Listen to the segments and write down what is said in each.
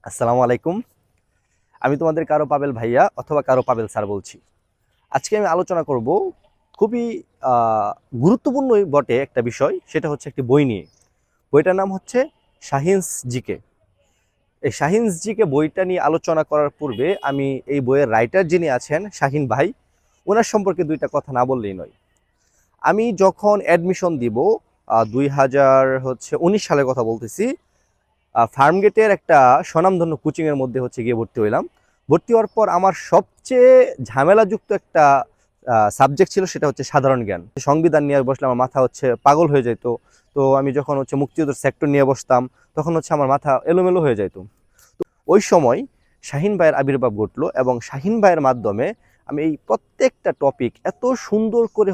আসসালামু আলাইকুম। আমি তোমাদের কারো পাবেল ভাইয়া অথবা কারো পাবেল স্যার বলছি। আজকে আমি আলোচনা করব খুবই গুরুত্বপূর্ণই বটে একটা বিষয়, সেটা হচ্ছে একটি বই নিয়ে। বইটার নাম হচ্ছে শাহিনস জিকে। এই শাহিনস জিকে বইটা নিয়ে আলোচনা করার পূর্বে আমি এই বইয়ের রাইটার যিনি আছেন শাহিন ভাই, ওনার সম্পর্কে দুইটা কথা না বললেই নয়। আমি যখন অ্যাডমিশন দিব 2019 সালের কথা বলতেছি, ফার্মগেটের একটা স্বনামধন্য কোচিংয়ের মধ্যে গিয়ে ভর্তি হইলাম। ভর্তি হওয়ার পর আমার সবচেয়ে ঝামেলাযুক্ত একটা সাবজেক্ট ছিল, সেটা হচ্ছে সাধারণ জ্ঞান। সংবিধান নিয়ে বসলে আমার মাথা পাগল হয়ে যেত। তো আমি যখন মুক্তিযুদ্ধের সেক্টর নিয়ে বসতাম, তখন আমার মাথা এলোমেলো হয়ে যেত। ওই সময় শাহিন ভাইয়ের আবির্ভাব ঘটলো এবং শাহিন ভাইয়ের মাধ্যমে আমি এই প্রত্যেকটা টপিক এত সুন্দর করে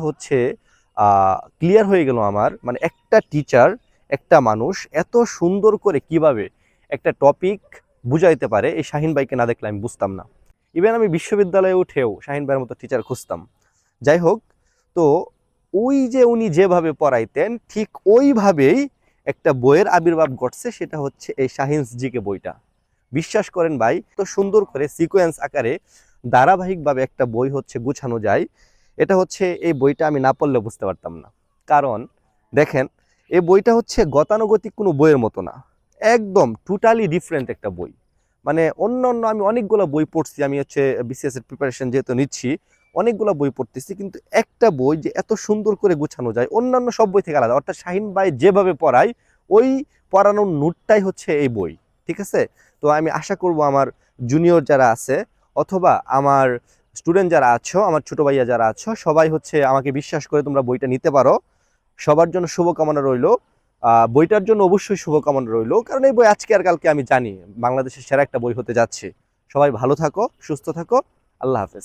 ক্লিয়ার হয়ে গেল আমার। মানে একটা টিচার, একটা মানুষ এত সুন্দর করে কিভাবে একটা টপিক বুঝাইতে পারে, এই শাহিন ভাইকে না দেখলে আমি বুঝতাম না। ইভেন আমি বিশ্ববিদ্যালয়ে উঠেও শাহিন ভাইয়ের মতো টিচার খুঁজতাম। যাই হোক, তো ওই যে উনি যেভাবে পড়াইতেন ঠিক ওইভাবেই একটা বইয়ের আবির্ভাব ঘটছে, সেটা হচ্ছে এই শাহিনস জিকে বইটা। বিশ্বাস করেন ভাই, তো সুন্দর করে সিকোয়েন্স আকারে ধারাবাহিকভাবে একটা বই গুছানো যায়। এটা এই বইটা আমি না পড়লে বুঝতে পারতাম না। কারণ দেখেন, এই বইটা গতানুগতিক কোনো বইয়ের মতো না, একদম টোটালি ডিফারেন্ট একটা বই। মানে অন্য অন্য আমি অনেকগুলো বই পড়ছি, আমি বিসিএস এর প্রিপারেশন যেহেতু নিচ্ছি, অনেকগুলো বই পড়তেছি, কিন্তু একটা বই যে এত সুন্দর করে গুছানো যায় অন্যান্য সব বই থেকে আলাদা। অর্থাৎ শাহিন ভাই যেভাবে পড়ায়, ওই পড়ানোর নোটটাই এই বই। ঠিক আছে? তো আমি আশা করব আমার জুনিয়র যারা আছে অথবা আমার স্টুডেন্ট যারা আছো, আমার ছোট ভাইয়া যারা আছো, সবাই আমাকে বিশ্বাস করে তোমরা বইটা নিতে পারো। সবার জন্য শুভকামনা রইলো। বইটার জন্য অবশ্যই শুভকামনা রইলো, কারণ এই বই আজকে আর কালকে আমি জানি বাংলাদেশের সেরা একটা বই হতে যাচ্ছে। সবাই ভালো থাকো, সুস্থ থাকো। আল্লাহ হাফেজ।